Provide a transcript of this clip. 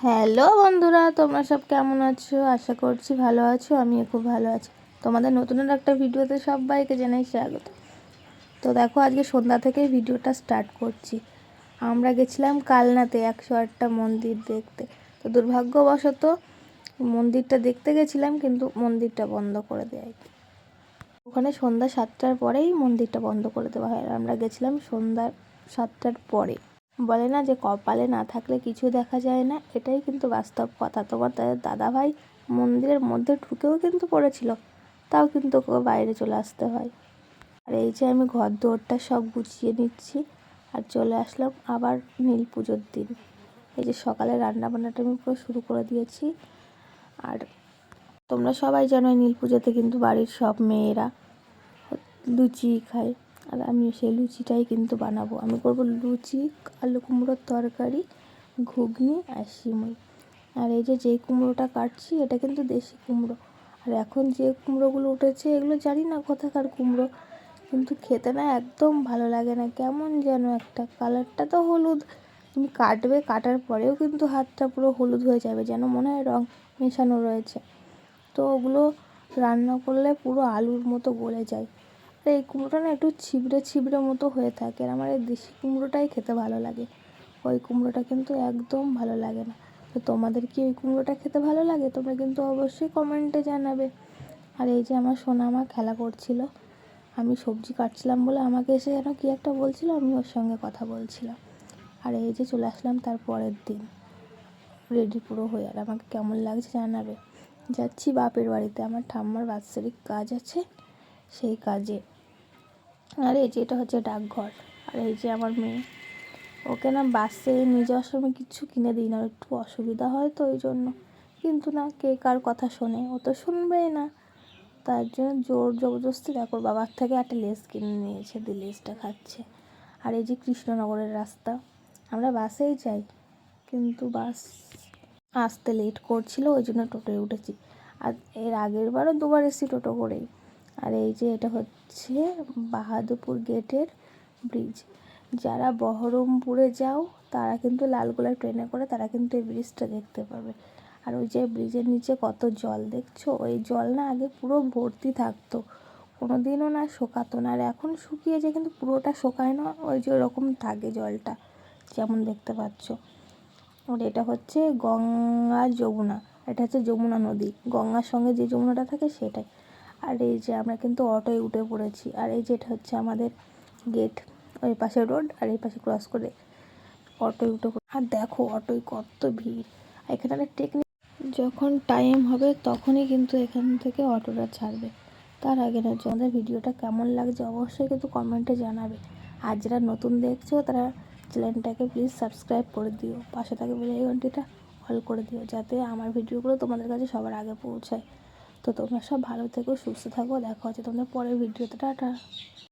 Hello বন্ধুরা, তোমরা সব কেমন আছো? আশা করছি ভালো আছো। আমিও খুব ভালো আছি। তোমাদের নতুন একটা ভিডিওতে সবাইকে জানাই স্বাগত। তো দেখো, আজকে সন্ধ্যা থেকেই ভিডিওটা স্টার্ট করছি। আমরা গেছিলাম কালনাতে 108টা মন্দির দেখতে। তো দুর্ভাগ্যবশত মন্দিরটা দেখতে গেছিলাম, কিন্তু মন্দিরটা বন্ধ করে দেয়। ওখানে সন্ধ্যা 7টার পরেই মন্দিরটা বন্ধ করে দেওয়া হয়। আর আমরা গেছিলাম সন্ধ্যা 7টার পরে। বলে না যে কপালে না থাকলে কিছু দেখা যায় না, এটাই কিন্তু বাস্তব কথা। তোমার দাদাভাই মন্দিরের মধ্যে ঢুকেও কিন্তু পড়েছিল, তাও কিন্তু ওকে বাইরে চলে আসতে হয়। আর এই যে আমি ঘর দৌড়টা সব গুছিয়ে নিচ্ছি আর চলে আসলাম আবার নীল পুজোর দিন। এই যে সকালে রান্নাবান্নাটা আমি পুরো শুরু করে দিয়েছি। আর তোমরা সবাই জানো নীল পুজোতে কিন্তু বাড়ির সব মেয়েরা লুচি খায়। আর আমি সেই লুচিটাই কিন্তু বানাবো। আমি করবো লুচি, আলু কুমড়োর তরকারি, ঘুগনি আর সিমুই। আর এই যে যেই কুমড়োটা কাটছি এটা কিন্তু দেশি কুমড়ো। আর এখন যে কুমড়োগুলো উঠেছে এগুলো জানি না কোথাকার কুমড়ো, কিন্তু খেতে না একদম ভালো লাগে না। কেমন যেন একটা, কালারটা তো হলুদ, তুমি কাটবে, কাটার পরেও কিন্তু হাতটা পুরো হলুদ হয়ে যাবে, যেন মনে হয় রং মেশানো রয়েছে। তো ওগুলো রান্না করলে পুরো আলুর মতো গলে যায়। আর এই কুমড়োটা না একটু ছিবড়ে ছিবড়ে মতো হয়ে থাকে। আর আমার এই দেশি কুমড়োটাই খেতে ভালো লাগে, ওই কুমড়োটা কিন্তু একদম ভালো লাগে না। তো তোমাদের কি ওই কুমড়োটা খেতে ভালো লাগে? তোমরা কিন্তু অবশ্যই কমেন্টে জানাবে। আর এই যে আমার সোনা মা খেলা করছিল, আমি সবজি কাটছিলাম বলে আমাকে এসে যেন কী একটা বলছিল, আমি ওর সঙ্গে কথা বলছিলাম। আর এই যে চলে আসলাম তার পরের দিন রেডি পুরো হয়ে। আর আমাকে কেমন লাগছে জানাবে। যাচ্ছি বাপের বাড়িতে, আমার ঠাম্মার বাৎসরিক কাজ আছে, সেই কাজে। আর এই যে এটা হচ্ছে ডাকঘর। আর এই যে আমার মেয়ে, ওকে না বাসে নিয়ে যাওয়ার সময় কিছু কিনে দিই না, একটু অসুবিধা হয় তো ওই জন্য। কিন্তু না, কে কার কথা শোনে? ও তো শুনবেই না। তার জন্য জোর জবরদস্তি দেখো বাবার থেকে একটা লেস কিনে নিয়েছে, দিয়ে লেসটা খাচ্ছে। আর এই যে কৃষ্ণনগরের রাস্তা, আমরা বাসেই যাই, কিন্তু বাস আসতে লেট করছিল, ওই জন্য টোটোয় উঠেছি। আর এর আগের বারও দুবার এসেছি টোটো করেই। আর এই যে এটা হচ্ছে বাহাদুরপুর গেটের ব্রিজ। যারা বহরমপুরে যাও তারা কিন্তু লালগোলা ট্রেনে করে তারা কিন্তু এই ব্রিজটা দেখতে পাবে। আর ওই যে ব্রিজের নিচে কত জল দেখছো, ওই জল না আগে পুরো ভর্তি থাকতো, কোনো দিনও না শোকাতো না। আর এখন শুকিয়েছে, কিন্তু পুরোটা শোকায় না, ওই যে ওরকম থাকে জলটা, যেমন দেখতে পাচ্ছ। আর এটা হচ্ছে গঙ্গা যমুনা, এটা হচ্ছে যমুনা নদী, গঙ্গার সঙ্গে যে যমুনাটা থাকে সেটাই। আর এই যে আমরা কিন্তু অটোয় উঠে পড়েছি। আর এই যে এটা হচ্ছে আমাদের গেট, ওই পাশে রোড আর এই পাশে ক্রস করে অটোয় উঠে পড়ে। আর দেখো অটোয় কত ভিড়। এখানে একটা টেকনিক, যখন টাইম হবে তখনই কিন্তু এখান থেকে অটোটা ছাড়বে, তার আগে না। আমাদের ভিডিওটা কেমন লাগছে অবশ্যই কিন্তু কমেন্টে জানাবে। আর যারা নতুন দেখছো তারা চ্যানেলটাকে প্লিজ সাবস্ক্রাইব করে দিও, পাশে থাকে বেল আইকনটা অল করে দিও, যাতে আমার ভিডিওগুলো তোমাদের কাছে সবার আগে পৌঁছায়। তো তোমরা সব ভালো থেকো, সুস্থ থাকো। দেখা হচ্ছে তোমাদের পরের ভিডিওতে। টাটা।